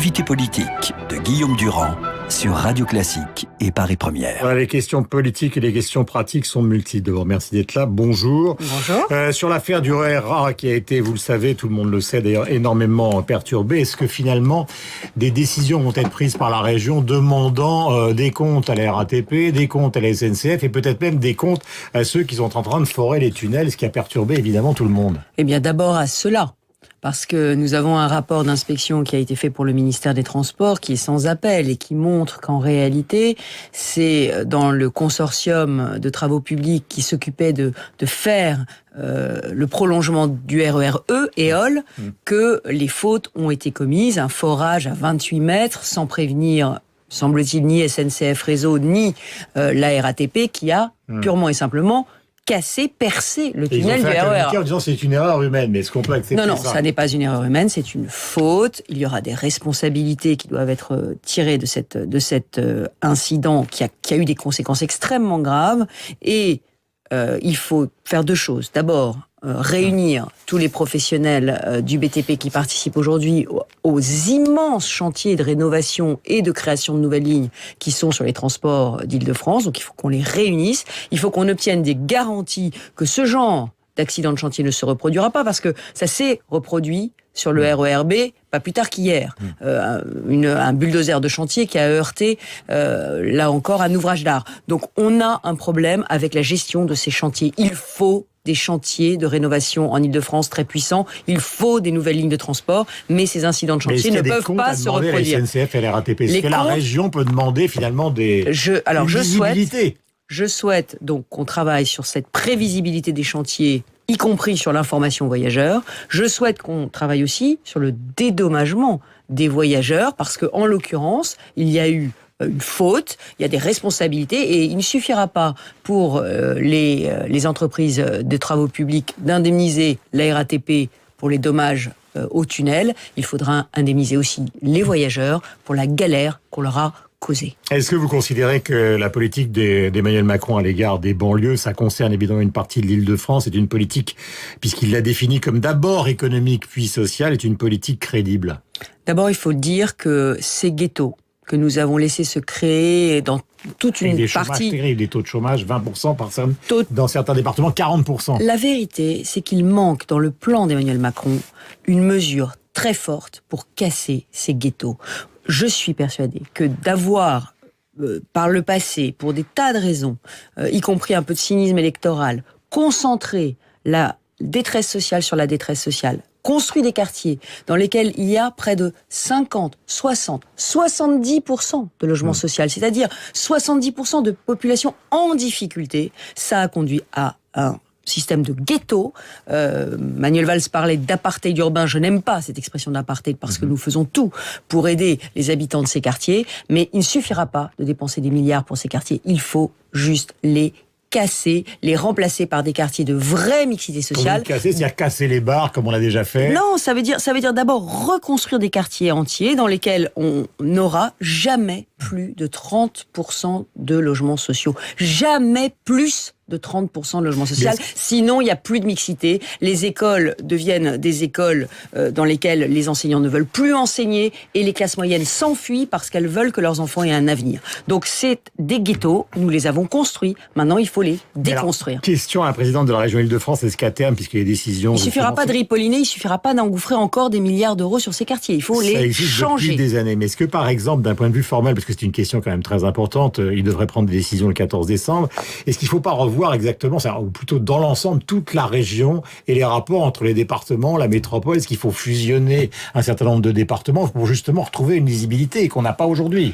L'invité politique de Guillaume Durand sur Radio Classique et Paris Première. Voilà, les questions politiques et les questions pratiques sont multiples. D'abord, merci d'être là. Bonjour. Bonjour. Sur l'affaire du RER qui a été, vous le savez, tout le monde le sait d'ailleurs, énormément perturbée, est-ce que finalement des décisions vont être prises par la région demandant des comptes à la RATP, des comptes à la SNCF et peut-être même des comptes à ceux qui sont en train de forer les tunnels, ce qui a perturbé évidemment tout le monde? Eh bien, d'abord à cela. Parce que nous avons un rapport d'inspection qui a été fait pour le ministère des Transports, qui est sans appel et qui montre qu'en réalité, c'est dans le consortium de travaux publics qui s'occupait de faire le prolongement du RER E, EOL, que les fautes ont été commises. Un forage à 28 mètres sans prévenir, semble-t-il, ni SNCF Réseau, ni la RATP, qui a purement et simplement percer le tunnel du RER. En disant c'est une erreur humaine, mais est-ce qu'on peut accepter ça? Non, ça n'est pas une erreur humaine, c'est une faute. Il y aura des responsabilités qui doivent être tirées de cet incident qui a eu des conséquences extrêmement graves. Et il faut faire deux choses. D'abord, réunir tous les professionnels du BTP qui participent aujourd'hui aux immenses chantiers de rénovation et de création de nouvelles lignes qui sont sur les transports d'Île-de-France. Donc il faut qu'on les réunisse, il faut qu'on obtienne des garanties que ce genre d'accident de chantier ne se reproduira pas, parce que ça s'est reproduit sur le RER B, pas plus tard qu'hier. Un bulldozer de chantier qui a heurté, là encore, un ouvrage d'art. Donc on a un problème avec la gestion de ces chantiers. Il faut des chantiers de rénovation en Île-de-France très puissants. Il faut des nouvelles lignes de transport, mais ces incidents de chantier ne peuvent pas se reproduire. La SNCF et la RATP, est-ce que la région peut demander finalement des visibilités? Je souhaite donc qu'on travaille sur cette prévisibilité des chantiers, y compris sur l'information voyageurs. Je souhaite qu'on travaille aussi sur le dédommagement des voyageurs, parce que en l'occurrence, il y a eu une faute, il y a des responsabilités, et il ne suffira pas pour les entreprises de travaux publics d'indemniser la RATP pour les dommages au tunnel. Il faudra indemniser aussi les voyageurs pour la galère qu'on leur a causée. Est-ce que vous considérez que la politique d'Emmanuel Macron à l'égard des banlieues, ça concerne évidemment une partie de l'Île-de-France, c'est une politique, puisqu'il l'a définie comme d'abord économique puis sociale, est une politique crédible? D'abord, il faut dire que ces ghettos que nous avons laissé se créer dans toute une partie... Terribles, des taux de chômage, 20% dans certains départements, 40%. La vérité, c'est qu'il manque dans le plan d'Emmanuel Macron une mesure très forte pour casser ces ghettos. Je suis persuadée que d'avoir, par le passé, pour des tas de raisons, y compris un peu de cynisme électoral, concentré la détresse sociale sur la détresse sociale, construit des quartiers dans lesquels il y a près de 50, 60, 70% de logement social, c'est-à-dire 70% de population en difficulté, ça a conduit à un système de ghetto. Manuel Valls parlait d'apartheid urbain. Je n'aime pas cette expression d'apartheid parce que nous faisons tout pour aider les habitants de ces quartiers, mais il ne suffira pas de dépenser des milliards pour ces quartiers. Il faut juste les casser, les remplacer par des quartiers de vraie mixité sociale. Casser, c'est-à-dire casser les bars comme on l'a déjà fait? Non, ça veut dire d'abord reconstruire des quartiers entiers dans lesquels on n'aura jamais plus de 30% de logements sociaux. Jamais plus de 30% de logements sociaux. Sinon, il n'y a plus de mixité. Les écoles deviennent des écoles dans lesquelles les enseignants ne veulent plus enseigner et les classes moyennes s'enfuient parce qu'elles veulent que leurs enfants aient un avenir. Donc, c'est des ghettos. Nous les avons construits. Maintenant, il faut les déconstruire. Alors, question à la présidente de la région Île-de-France, est-ce qu'à terme, puisqu'il y a des décisions... Il ne suffira pas de ripolliner, il ne suffira pas d'engouffrer encore des milliards d'euros sur ces quartiers. Il faut les changer. Depuis des années. Mais est-ce que, par exemple, d'un point de vue formel, parce que c'est une question quand même très importante, il devrait prendre des décisions le 14 décembre, est-ce qu'il ne faut pas revoir exactement, ou plutôt dans l'ensemble, toute la région et les rapports entre les départements, la métropole? Est-ce qu'il faut fusionner un certain nombre de départements pour justement retrouver une lisibilité qu'on n'a pas aujourd'hui?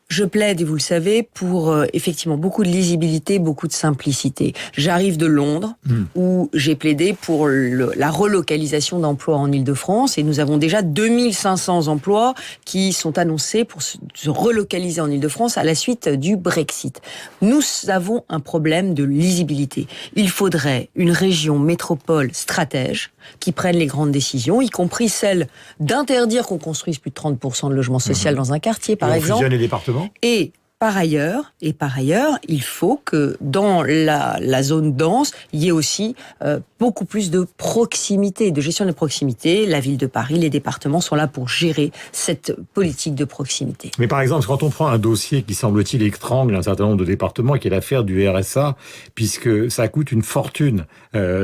Je plaide, et vous le savez, pour effectivement beaucoup de lisibilité, beaucoup de simplicité. J'arrive de Londres, où j'ai plaidé pour la relocalisation d'emplois en Île-de-France, et nous avons déjà 2500 emplois qui sont annoncés pour se relocaliser en Île-de-France à la suite du Brexit. Nous avons un problème de lisibilité. Il faudrait une région métropole stratège qui prenne les grandes décisions, y compris celle d'interdire qu'on construise plus de 30% de logements sociaux dans un quartier, par exemple. Fusionner les départements. Et par ailleurs, il faut que dans la zone dense, il y ait aussi beaucoup plus de proximité, de gestion de proximité. La ville de Paris, les départements sont là pour gérer cette politique de proximité. Mais par exemple, quand on prend un dossier qui, semble-t-il, étrangle un certain nombre de départements, qui est l'affaire du RSA, puisque ça coûte une fortune,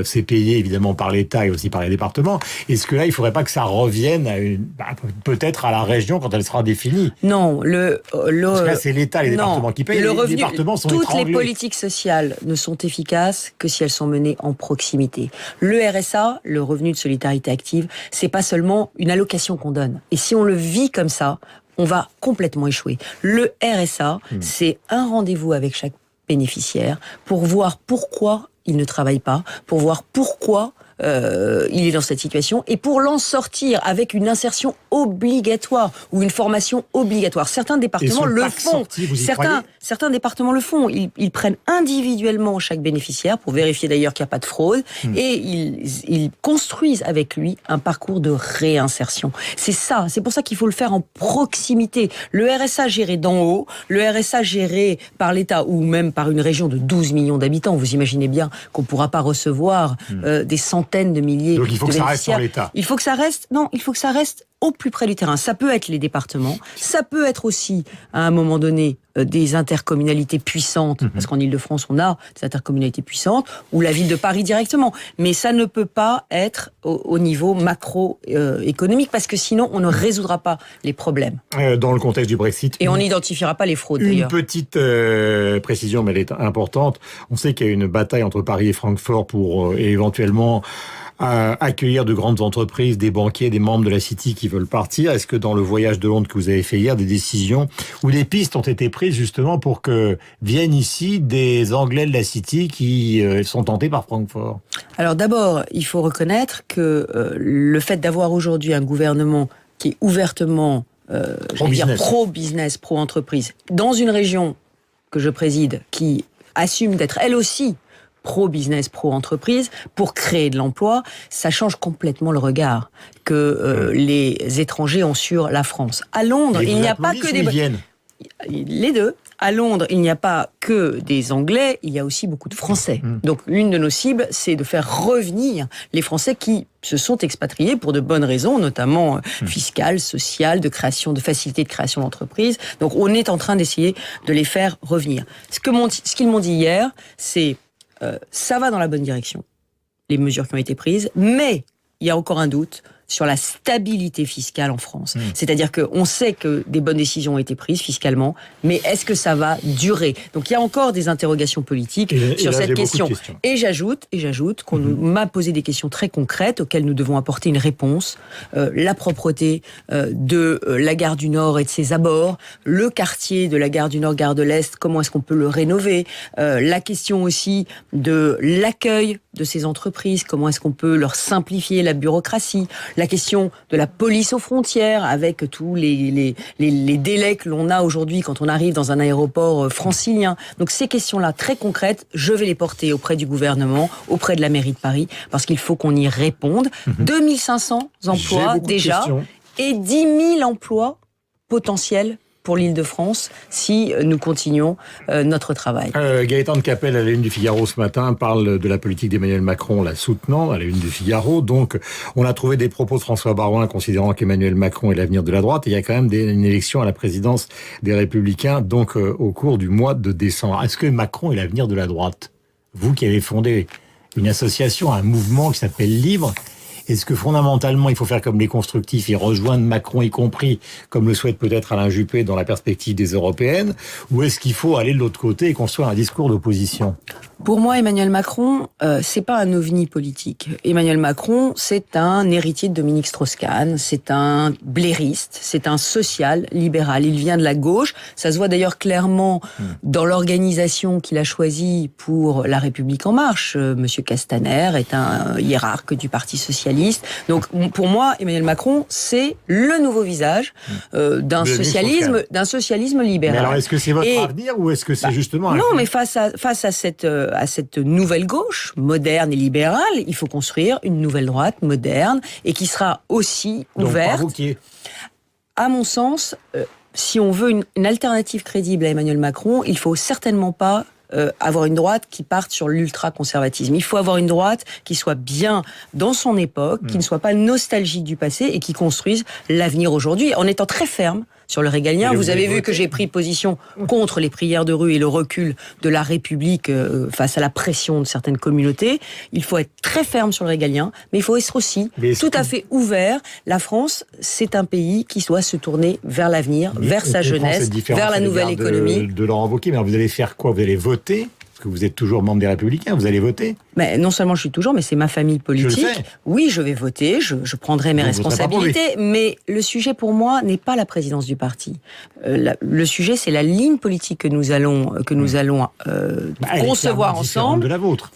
c'est payé évidemment par l'État et aussi par les départements, est-ce que là, il ne faudrait pas que ça revienne peut-être à la région quand elle sera définie? Non, parce que là, c'est l'État, les départements qui payent, les départements sont toutes étranglés. Les politiques sociales ne sont efficaces que si elles sont menées en proximité. Le RSA, le revenu de solidarité active, c'est pas seulement une allocation qu'on donne. Et si on le vit comme ça, on va complètement échouer. Le RSA, c'est un rendez-vous avec chaque bénéficiaire pour voir pourquoi il ne travaille pas, pour voir pourquoi il est dans cette situation et pour l'en sortir avec une insertion obligatoire ou une formation obligatoire. Certains départements le font. Certains départements le font. Ils prennent individuellement chaque bénéficiaire pour vérifier d'ailleurs qu'il n'y a pas de fraude et ils construisent avec lui un parcours de réinsertion. C'est ça. C'est pour ça qu'il faut le faire en proximité. Le RSA géré d'en haut, le RSA géré par l'État ou même par une région de 12 millions d'habitants. Vous imaginez bien qu'on ne pourra pas recevoir des centaines de milliers de bénéficiaires. Donc il faut que ça reste pour l'État. Il faut que ça reste au plus près du terrain. Ça peut être les départements, ça peut être aussi, à un moment donné, des intercommunalités puissantes, parce qu'en Ile-de-France, on a des intercommunalités puissantes, ou la ville de Paris directement. Mais ça ne peut pas être au niveau macro-économique, parce que sinon, on ne résoudra pas les problèmes. Dans le contexte du Brexit. Et on n'identifiera pas les fraudes, d'ailleurs. Une petite précision, mais elle est importante. On sait qu'il y a une bataille entre Paris et Francfort pour éventuellement accueillir de grandes entreprises, des banquiers, des membres de la City qui veulent partir. Est-ce que dans le voyage de Londres que vous avez fait hier, des décisions ou des pistes ont été prises justement pour que viennent ici des Anglais de la City qui sont tentés par Francfort? Alors d'abord, il faut reconnaître que le fait d'avoir aujourd'hui un gouvernement qui est ouvertement pro-business, pro-entreprise, dans une région que je préside, qui assume d'être elle aussi pro-business, pro-entreprise, pour créer de l'emploi, ça change complètement le regard que les étrangers ont sur la France. À Londres, il n'y a pas que des... Les deux. À Londres, il n'y a pas que des Anglais, il y a aussi beaucoup de Français. Donc, l'une de nos cibles, c'est de faire revenir les Français qui se sont expatriés pour de bonnes raisons, notamment fiscales, sociales, de facilité de création d'entreprises. Donc, on est en train d'essayer de les faire revenir. Ce qu'ils m'ont dit hier, c'est ça va dans la bonne direction, les mesures qui ont été prises, mais il y a encore un doute sur la stabilité fiscale en France. C'est-à-dire qu'on sait que des bonnes décisions ont été prises fiscalement, mais est-ce que ça va durer? Donc il y a encore des interrogations politiques sur cette question. Et j'ajoute qu'on m'a posé des questions très concrètes auxquelles nous devons apporter une réponse. La propreté de la gare du Nord et de ses abords, le quartier de la gare du Nord, gare de l'Est, comment est-ce qu'on peut le rénover? La question aussi de l'accueil de ces entreprises, comment est-ce qu'on peut leur simplifier la bureaucratie? La question de la police aux frontières, avec tous les délais que l'on a aujourd'hui quand on arrive dans un aéroport francilien. Donc ces questions-là, très concrètes, je vais les porter auprès du gouvernement, auprès de la mairie de Paris, parce qu'il faut qu'on y réponde. 2500 emplois déjà, et 10 000 emplois potentiels pour l'Île-de-France si nous continuons notre travail. Gaëtan de Capelle, à la une du Figaro ce matin, parle de la politique d'Emmanuel Macron, la soutenant à la une du Figaro. Donc, on a trouvé des propos de François Baroin considérant qu'Emmanuel Macron est l'avenir de la droite. Et il y a quand même une élection à la présidence des Républicains, donc au cours du mois de décembre. Est-ce que Macron est l'avenir de la droite? Vous qui avez fondé une association, un mouvement qui s'appelle Libre, est-ce que fondamentalement, il faut faire comme les constructifs et rejoindre Macron y compris, comme le souhaite peut-être Alain Juppé dans la perspective des européennes, ou est-ce qu'il faut aller de l'autre côté et construire un discours d'opposition? Pour moi, Emmanuel Macron, c'est pas un ovni politique. Emmanuel Macron, c'est un héritier de Dominique Strauss-Kahn, c'est un blairiste, c'est un social-libéral. Il vient de la gauche. Ça se voit d'ailleurs clairement dans l'organisation qu'il a choisie pour La République En Marche. Monsieur Castaner est un hiérarque du Parti socialiste. Donc, pour moi, Emmanuel Macron, c'est le nouveau visage d'un socialisme libéral. Mais alors, est-ce que c'est votre avenir ou est-ce que c'est justement... Non, mais face à cette nouvelle gauche, moderne et libérale, il faut construire une nouvelle droite moderne et qui sera aussi ouverte. À mon sens, si on veut une alternative crédible à Emmanuel Macron, il faut certainement pas avoir une droite qui parte sur l'ultra-conservatisme. Il faut avoir une droite qui soit bien dans son époque, qui ne soit pas nostalgique du passé et qui construise l'avenir aujourd'hui, en étant très ferme sur le régalien. Vous avez vu que j'ai pris position contre les prières de rue et le recul de la République face à la pression de certaines communautés. Il faut être très ferme sur le régalien, mais il faut être aussi tout à fait ouvert. La France, c'est un pays qui doit se tourner vers l'avenir, vers sa jeunesse, vers la nouvelle économie. De Laurent Wauquiez, mais alors vous allez faire quoi? Vous allez voter? Parce que vous êtes toujours membre des Républicains, vous allez voter? Mais non seulement je suis toujours, mais c'est ma famille politique. Je le sais. Oui, je vais voter, je prendrai mes responsabilités, mais le sujet pour moi n'est pas la présidence du parti. Le sujet, c'est la ligne politique que nous allons concevoir ensemble. De la vôtre.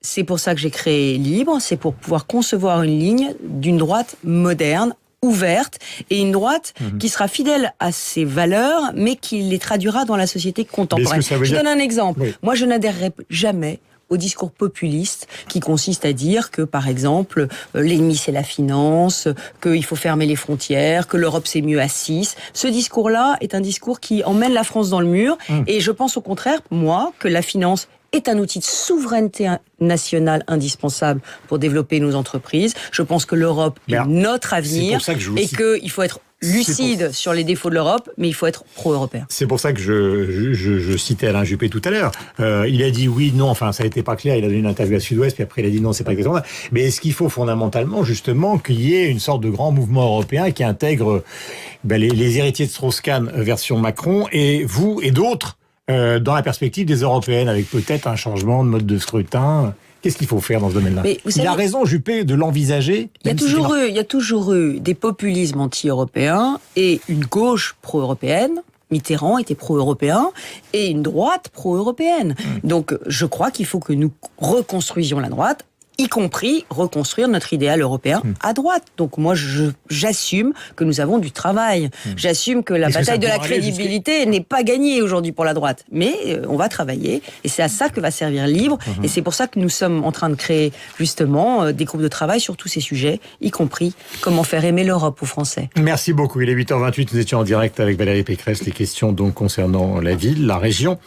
C'est pour ça que j'ai créé Libre, c'est pour pouvoir concevoir une ligne d'une droite moderne, ouverte, et une droite qui sera fidèle à ses valeurs, mais qui les traduira dans la société contemporaine. Je donne un exemple. Oui. Moi, je n'adhérerai jamais au discours populiste qui consiste à dire que, par exemple, l'ennemi c'est la finance, qu'il faut fermer les frontières, que l'Europe c'est mieux à 6. Ce discours-là est un discours qui emmène la France dans le mur, et je pense au contraire, moi, que la finance est un outil de souveraineté nationale indispensable pour développer nos entreprises. Je pense que l'Europe est notre avenir et qu'il faut être lucide sur les défauts de l'Europe, mais il faut être pro-européen. C'est pour ça que je citais Alain Juppé tout à l'heure. Il a dit oui, non, enfin ça n'était pas clair, il a donné une interview à Sud-Ouest, puis après il a dit non, c'est pas exactement ça. Mais est-ce qu'il faut fondamentalement justement qu'il y ait une sorte de grand mouvement européen qui intègre les héritiers de Strauss-Kahn version Macron, et vous et d'autres dans la perspective des européennes, avec peut-être un changement de mode de scrutin? Qu'est-ce qu'il faut faire dans ce domaine-là? Il a raison, Juppé, de l'envisager. Il y a toujours eu des populismes anti-européens et une gauche pro-européenne. Mitterrand était pro-européen et une droite pro-européenne. Donc je crois qu'il faut que nous reconstruisions la droite, y compris reconstruire notre idéal européen à droite. Donc moi, j'assume que nous avons du travail. J'assume que la bataille de la crédibilité n'est pas gagnée aujourd'hui pour la droite. Mais on va travailler, et c'est à ça que va servir Libre. Et c'est pour ça que nous sommes en train de créer justement des groupes de travail sur tous ces sujets, y compris comment faire aimer l'Europe aux Français. Merci beaucoup. Il est 8h28, nous étions en direct avec Valérie Pécresse. Les questions donc concernant la ville, la région,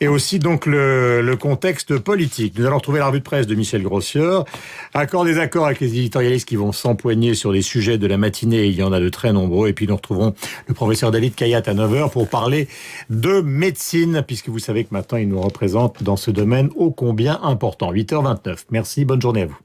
et aussi donc le contexte politique. Nous allons retrouver la revue de presse de Michel Grossieur. Accord des accords avec les éditorialistes qui vont s'empoigner sur les sujets de la matinée. Il y en a de très nombreux. Et puis nous retrouverons le professeur David Kayat à 9h pour parler de médecine, puisque vous savez que maintenant il nous représente dans ce domaine ô combien important. 8h29. Merci, bonne journée à vous.